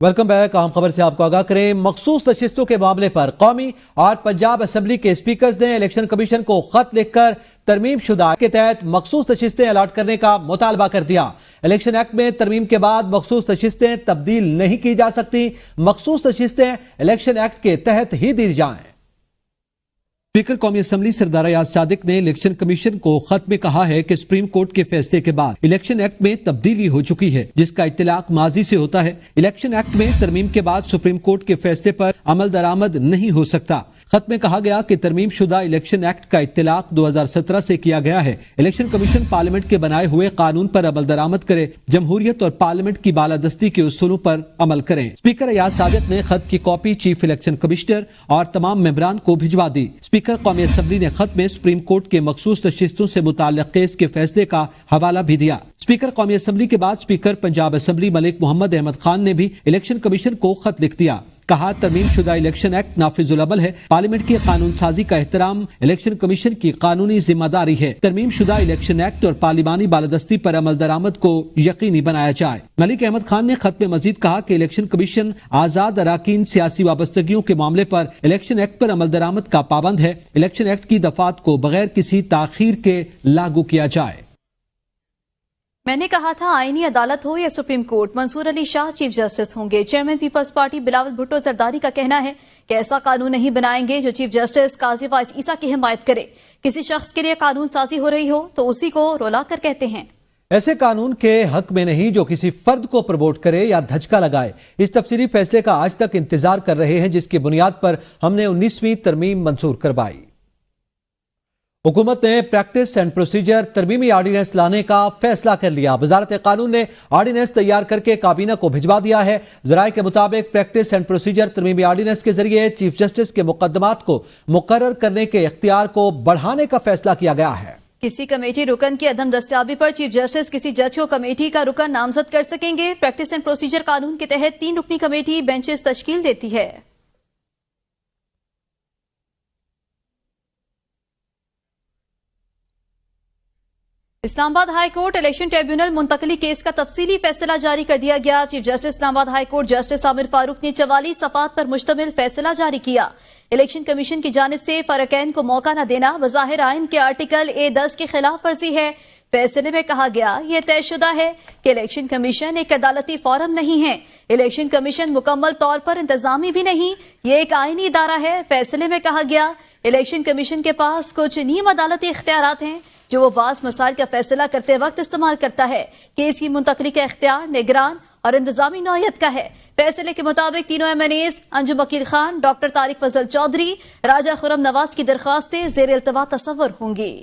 Welcome back. अहम खबर से आपको आगाह करें। मखसूस नशिस्तों के मामले पर कौमी और पंजाब असेंबली के स्पीकर्स ने इलेक्शन कमीशन को खत लिखकर तरमीम शुदा के तहत मखसूस नशिस्तें अलॉट करने का मुतालबा कर दिया। इलेक्शन एक्ट में तरमीम के बाद मखसूस नशिस्तें तब्दील नहीं की जा सकती। मखसूस नशिस्तें इलेक्शन एक्ट के तहत ही दी जाएं। स्पीकर कौमी असेंबली सरदार अयाज सादिक ने इलेक्शन कमीशन को खत में कहा है कि सुप्रीम कोर्ट के फैसले के बाद इलेक्शन एक्ट में तब्दीली हो चुकी है, जिसका इत्तलाक माजी से होता है। इलेक्शन एक्ट में तरमीम के बाद सुप्रीम कोर्ट के फैसले पर अमल दरामद नहीं हो सकता। खत में कहा गया कि तरमीम शुदा इलेक्शन एक्ट का इत्तलाक 2017 से किया गया है। इलेक्शन कमीशन पार्लियामेंट के बनाए हुए कानून पर अमल दरामद करे, जमहूरियत और पार्लियामेंट की बालादस्ती के उसूलों पर अमल करें। स्पीकर अयाज सादिक ने खत की कॉपी चीफ इलेक्शन कमिश्नर और तमाम मेंबरान को भिजवा दी। स्पीकर कौमी असेंबली ने खत में सुप्रीम कोर्ट के मखसूस नशिस्तों से मुताल्लिक केस के फैसले का हवाला भी दिया। स्पीकर कौमी असेंबली के बाद स्पीकर पंजाब असेंबली मलिक मोहम्मद अहमद खान ने भी इलेक्शन कमीशन को खत लिख दिया। कहा, तरमीम शुदा इलेक्शन एक्ट नाफिजुल अमल है। पार्लियामेंट की कानून साजी का एहतराम इलेक्शन कमीशन की कानूनी जिम्मेदारी है। तरमीम शुदा इलेक्शन एक्ट और पार्लिमानी बालादस्ती पर अमल दरामद को यकीनी बनाया जाए। मलिक अहमद खान ने खत में मजीद कहा कि इलेक्शन कमीशन आजाद अराकीन सियासी वाबस्तगियों के मामले पर इलेक्शन एक्ट पर अमल दरामद का पाबंद है। इलेक्शन एक्ट की दफात को बगैर किसी ताखीर के लागू किया जाए। मैंने कहा था आईनी अदालत हो या Supreme Court, Mansoor Ali Shah chief justice होंगे। Chairman Peoples Party Bilawal Bhutto Zardari का कहना है कि ऐसा कानून नहीं बनाएंगे जो चीफ जस्टिस काजी फाइज ईसा की हिमायत करे। किसी शख्स के लिए कानून साजी हो रही हो तो उसी को रोला कर कहते हैं। ऐसे कानून के हक में नहीं जो किसी फर्द को प्रमोट करे या धचका लगाए। इस तफसीली फैसले का आज तक इंतजार कर रहे हैं, जिसकी बुनियाद पर हमने 19वीं तरमीम मंजूर करवाई। हुकूमत ने प्रैक्टिस एंड प्रोसीजर तरमीमी आर्डिनेंस लाने का फैसला कर लिया। वजारत कानून ने आर्डिनेंस तैयार करके काबीना को भिजवा दिया है। जराये के मुताबिक प्रैक्टिस एंड प्रोसीजर तरमीमी आर्डिनेंस के जरिए चीफ जस्टिस के मुकदमात को मुकर्रर करने के इख्तियार को बढ़ाने का फैसला किया गया है। किसी कमेटी रुकन की अदम दस्तियाबी पर चीफ जस्टिस किसी जज को कमेटी का रुकन नामजद कर सकेंगे। प्रैक्टिस एंड प्रोसीजर कानून के तहत 3 रुकनी कमेटी बेंचेस तश्कील देती है। Islamabad High Court election tribunal मुंतकली केस का तफसीली फैसला जारी कर दिया गया। Chief justice Islamabad High Court justice Aamir Farooq ने 44 सफ़ात पर मुश्तमिल फैसला जारी किया। इलेक्शन कमीशन की जानिब से फरकैन को मौका न देना बज़ाहिर आइन के आर्टिकल A10 की खिलाफ वर्जी है। फैसले में कहा गया, यह तयशुदा है कि इलेक्शन कमीशन एक अदालती फोरम नहीं है। इलेक्शन कमीशन मुकम्मल तौर पर इंतजामी भी नहीं, ये एक आईनी इदारा है। फैसले में कहा गया, इलेक्शन कमीशन के पास कुछ नीम अदालती इख्तियारात हैं जो वो बास मसाइल का फैसला करते वक्त इस्तेमाल करता है। केस की मुंतकली का इख्तियार निगरान और इंतजामी नौयत का है। फैसले के मुताबिक तीनों MNAs अंजुम वकील खान, डॉक्टर तारिक फजल चौधरी, राजा खुरम नवाज की दरख्वास्तें ज़ेर इल्तवा तसव्वुर होंगी।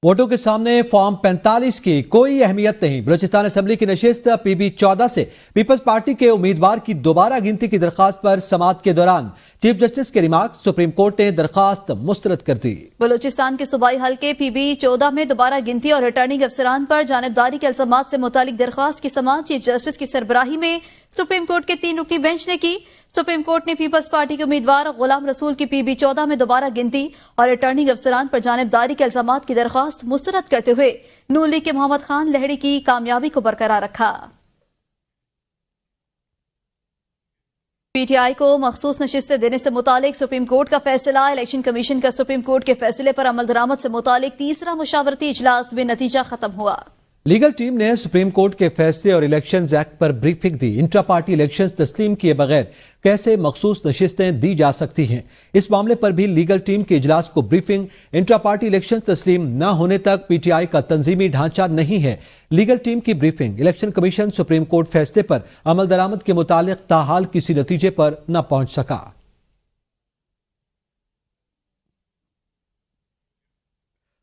वोटों के सामने फॉर्म 45 की कोई अहमियत नहीं। बलूचिस्तान असेंबली की नशिस्त PB 14 से पीपल्स पार्टी के उम्मीदवार की दोबारा गिनती की दरखास्त पर समाअत के दौरान चीफ जस्टिस के रिमार्क सुप्रीम कोर्ट ने दरखास्त मुस्तरद कर दी। बलूचिस्तान के सूबाई हल्के PB 14 में दोबारा गिनती और रिटर्निंग अफसरान पर जानिबदारी के इल्जामात से मुतालिक दरखास्त की समाअत चीफ जस्टिस की सरबराही में सुप्रीम कोर्ट के 3 रुकनी बेंच ने की। सुप्रीम कोर्ट ने पीपल्स पार्टी के उम्मीदवार गुलाम रसूल की PB 14 में दोबारा गिनती और रिटर्निंग अफसरान पर जानिबदारी के इल्जामात की दरखास्त मुस्तरद करते हुए नून लीग के मोहम्मद खान लहड़ी की कामयाबी को बरकरार रखा। PTI को मखसूस नशिस्तें देने से मुतालिक सुप्रीम कोर्ट का फैसला। इलेक्शन कमीशन का सुप्रीम कोर्ट के फैसले पर अमल दरामद से मुतालिक तीसरा मुशावरती इजलास में नतीजा खत्म हुआ। लीगल टीम ने सुप्रीम कोर्ट के फैसले और इलेक्शंस एक्ट पर ब्रीफिंग दी। इंट्रा पार्टी इलेक्शंस तस्लीम किए बगैर कैसे मखसूस नशिस्तें दी जा सकती हैं, इस मामले पर भी लीगल टीम के इजलास को ब्रीफिंग। इंट्रा पार्टी इलेक्शन तस्लीम न होने तक PTI का तंजीमी ढांचा नहीं है। लीगल टीम की briefing. Election commission supreme court फैसले पर अमल दरामद के मुतालिक ताहाल किसी नतीजे पर न पहुंच सका।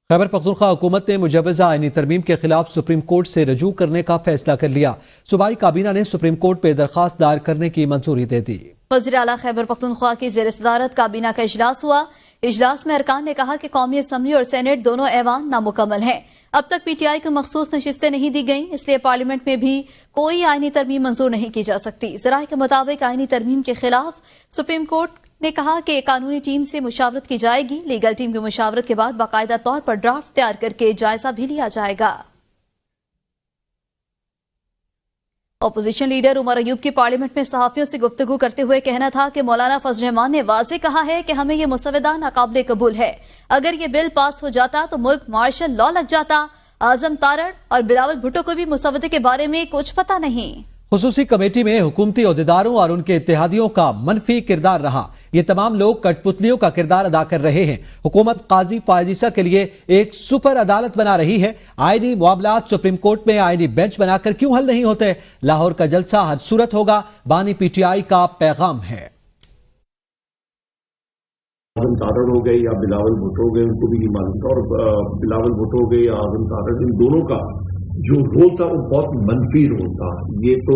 खैबर पख्तूनख्वा हुकूमत ने मुजव्वज़ा आईनी तरमीम के खिलाफ सुप्रीम कोर्ट से रजू करने का फैसला कर लिया। सूबाई काबीना ने सुप्रीम कोर्ट पे दरखास्त दायर करने की मंजूरी दे दी। वज़ीर आला खैबर पख्तूनख्वा की ज़ेर सदारत काबीना का इजलास हुआ। इजलास में अरकान ने कहा कि कौमी असम्बली और सेनेट दोनों ऐवान नामुकम्मल हैं। अब तक PTI को मखसूस नशिस्तें नहीं दी गईं, इसलिए पार्लियामेंट में भी कोई आईनी तरमीम मंजूर नहीं की जा सकती। ज़राए के मुताबिक आईनी तरमीम के खिलाफ सुप्रीम कोर्ट ने कहा कि कानूनी टीम से मुशावरत की जाएगी। लीगल टीम की मुशावरत के बाद बाकायदा तौर पर ड्राफ्ट तैयार करके जायजा भी लिया जाएगा। اپوزیشن لیڈر عمر ایوب کی پارلیمنٹ میں صحافیوں سے گفتگو کرتے ہوئے کہنا تھا کہ مولانا فضل الرحمان نے واضح کہا ہے کہ ہمیں یہ مسودہ ناقابل قبول ہے. اگر یہ بل پاس ہو جاتا تو ملک مارشل لا لگ جاتا. اعظم تارڑ اور بلاول بھٹو کو بھی مسودے کے بارے میں کچھ پتہ نہیں. خصوصی کمیٹی میں حکومتی عہدیداروں اور ان کے اتحادیوں کا منفی کردار رہا. یہ تمام لوگ کٹ پتلیوں کا کردار ادا کر رہے ہیں. حکومت قاضی فائز عیسیٰ کے لیے ایک سپر عدالت بنا رہی ہے. آئینی معاملات سپریم کورٹ میں آئینی بینچ بنا کر کیوں حل نہیں ہوتے؟ لاہور کا جلسہ ہر صورت ہوگا، بانی پی ٹی آئی کا پیغام ہے. اعظم تارڑ ہو گئے یا بلاول بھٹو ہو گئے، ان کو بھی نہیں معلوم تھا، اور بلاول بھٹو ہو گئے یا اعظم تارڑ، ان دونوں کا جو رول تھا وہ بہت منفی رول تھا. یہ تو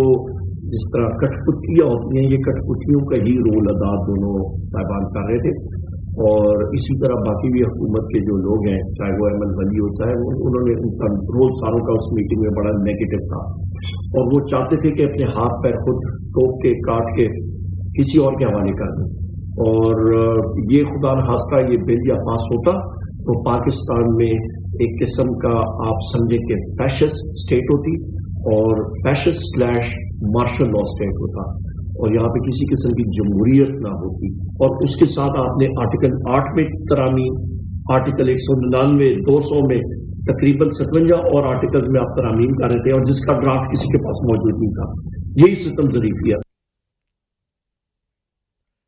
جس طرح کٹ پتلیاں ہوتی ہیں، یہ کٹ پتلیوں کا ہی رول ادا دونوں صاحبان کر رہے تھے. اور اسی طرح باقی بھی حکومت کے جو لوگ ہیں، چاہے وہ احمد ولی ہوتا ہے، انہوں نے ان کا رول ساروں کا اس میٹنگ میں بڑا نیگیٹو تھا، اور وہ چاہتے تھے کہ اپنے ہاتھ پیر خود ٹوک کے کاٹ کے کسی اور کے حوالے کر دیں. اور یہ خدا نخواستہ یہ بل یا پاس ہوتا تو پاکستان میں ایک قسم کا آپ سمجھیں کہ فیشسٹ اسٹیٹ ہوتی، اور فیشسٹ / مارشل لا اسٹیٹ ہوتا، اور یہاں پہ کسی قسم کی جمہوریت نہ ہوتی. اور اس کے ساتھ آپ نے آرٹیکل 8 میں ترامیم، آرٹیکل 199، 200 میں تقریباً 57 اور آرٹیکل میں آپ ترامیم کر رہے تھے، اور جس کا ڈرافٹ کسی کے پاس موجود نہیں تھا. یہی ستم ظریفیہ.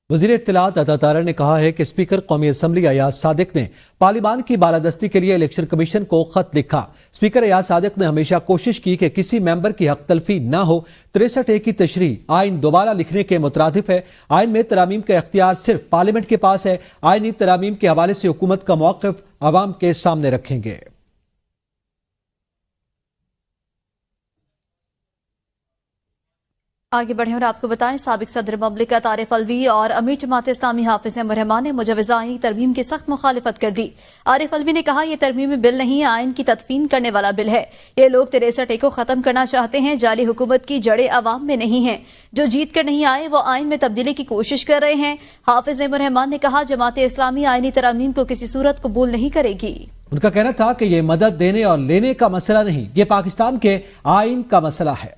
وزیر اطلاعات عطا تارڑ نے کہا ہے کہ اسپیکر قومی اسمبلی ایاز صادق نے پارلیمان کی بالادستی کے لیے الیکشن کمیشن کو خط لکھا. اسپیکر ایاز صادق نے ہمیشہ کوشش کی کہ کسی ممبر کی حق تلفی نہ ہو. 63A کی تشریح آئین دوبارہ لکھنے کے مترادف ہے. آئین میں ترامیم کا اختیار صرف پارلیمنٹ کے پاس ہے. آئینی ترامیم کے حوالے سے حکومت کا موقف عوام کے سامنے رکھیں گے. آگے بڑھیں اور آپ کو بتائیں، سابق صدر مملکت عارف الوی اور امیر جماعت اسلامی حافظ احمد رحمان نے مجوزہ آئینی ترمیم کی سخت مخالفت کر دی. عارف الوی نے کہا یہ ترمیمی بل نہیں، آئین کی تدفین کرنے والا بل ہے. یہ لوگ 63A کو ختم کرنا چاہتے ہیں. جعلی حکومت کی جڑیں عوام میں نہیں ہیں. جو جیت کر نہیں آئے وہ آئین میں تبدیلی کی کوشش کر رہے ہیں. حافظ احمد رحمان نے کہا جماعت اسلامی آئینی ترامیم کو کسی صورت قبول نہیں کرے گی. ان کا کہنا تھا کہ یہ مدد دینے اور لینے کا مسئلہ نہیں، یہ پاکستان کے آئین کا مسئلہ ہے.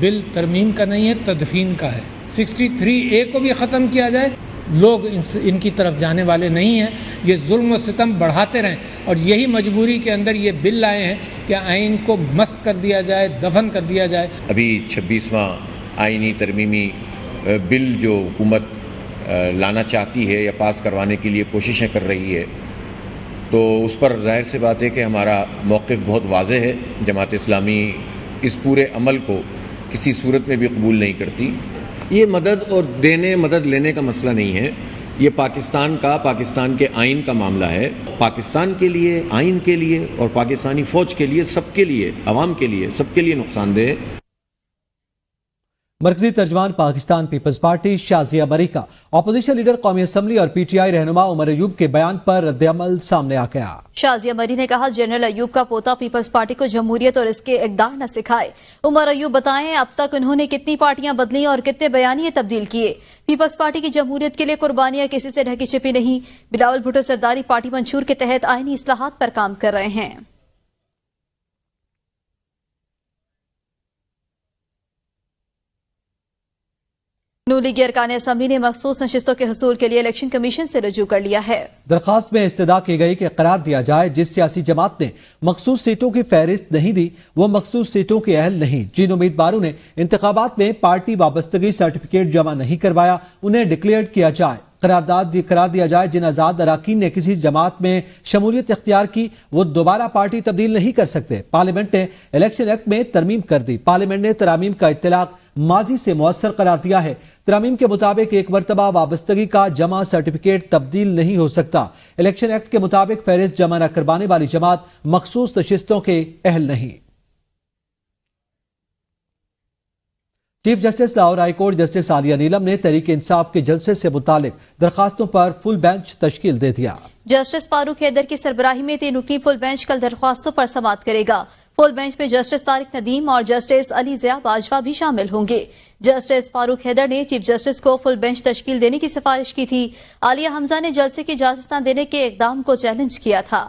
بل ترمیم کا نہیں ہے، تدفین کا ہے. 63A کو بھی ختم کیا جائے. لوگ ان کی طرف جانے والے نہیں ہیں. یہ ظلم و ستم بڑھاتے رہیں، اور یہی مجبوری کے اندر یہ بل لائے ہیں کہ آئین کو مسخ کر دیا جائے، دفن کر دیا جائے. ابھی 26واں آئینی ترمیمی بل جو حکومت لانا چاہتی ہے یا پاس کروانے کے لیے کوششیں کر رہی ہے، تو اس پر ظاہر سی بات ہے کہ ہمارا موقف بہت واضح ہے. جماعت اسلامی اس پورے عمل کو کسی صورت میں بھی قبول نہیں کرتی. یہ مدد اور دینے مدد لینے کا مسئلہ نہیں ہے، یہ پاکستان کے آئین کا معاملہ ہے. پاکستان کے لیے، آئین کے لیے اور پاکستانی فوج کے لیے، سب کے لیے، عوام کے لیے، سب کے لیے نقصان دہ ہے. مرکزی ترجمان پاکستان پیپلز پارٹی شازیہ مری کا اپوزیشن لیڈر قومی اسمبلی اور پی ٹی آئی رہنما عمر ایوب کے بیان پر رد عمل سامنے آ گیا. شازیہ مری نے کہا جنرل ایوب کا پوتا پیپلز پارٹی کو جمہوریت اور اس کے اقدار نہ سکھائے. عمر ایوب بتائیں اب تک انہوں نے کتنی پارٹیاں بدلی اور کتنے بیانیے تبدیل کیے. پیپلز پارٹی کی جمہوریت کے لیے قربانیاں کسی سے ڈھکی چھپی نہیں. بلاول بھٹو سرداری پارٹی منشور کے تحت آئینی اصلاحات پر کام کر رہے ہیں. نون لیگی ارکان اسمبلی نے مخصوص نشستوں کے حصول کے لیے الیکشن کمیشن سے رجوع کر لیا ہے. درخواست میں استدعا کی گئی کہ قرار دیا جائے جس سیاسی جماعت نے مخصوص سیٹوں کی فہرست نہیں دی وہ مخصوص سیٹوں کے اہل نہیں. جن امیدواروں نے انتخابات میں پارٹی وابستگی سرٹیفکیٹ جمع نہیں کروایا انہیں ڈکلیئر کیا جائے. قرار دیا جائے جن آزاد اراکین نے کسی جماعت میں شمولیت اختیار کی وہ دوبارہ پارٹی تبدیل نہیں کر سکتے. پارلیمنٹ نے الیکشن ایکٹ میں ترمیم کر دی. پارلیمنٹ نے ترامیم کا اطلاق ماضی سے مؤثر قرار دیا ہے. ترامیم کے مطابق ایک مرتبہ وابستگی کا جمع سرٹیفکیٹ تبدیل نہیں ہو سکتا. الیکشن ایکٹ کے مطابق فہرست جمع نہ کروانے والی جماعت مخصوص نشستوں کے اہل نہیں. Chief justice Lahore High Court justice Aalia Neelum نے تحریک انصاف کے جلسے سے متعلق درخواستوں پر فل بینچ تشکیل دے دیا. جسٹس فاروق حیدر کی سربراہی میں 3 رکنی فل بینچ کل درخواستوں پر سماعت کرے گا. فل بینچ میں جسٹس طارق ندیم اور جسٹس علی ضیاء باجوہ بھی شامل ہوں گے. جسٹس فاروق حیدر نے چیف جسٹس کو فل بینچ تشکیل دینے کی سفارش کی تھی. عالیہ حمزہ نے جلسے کی اجازت نہ دینے کے اقدام کو چیلنج کیا تھا.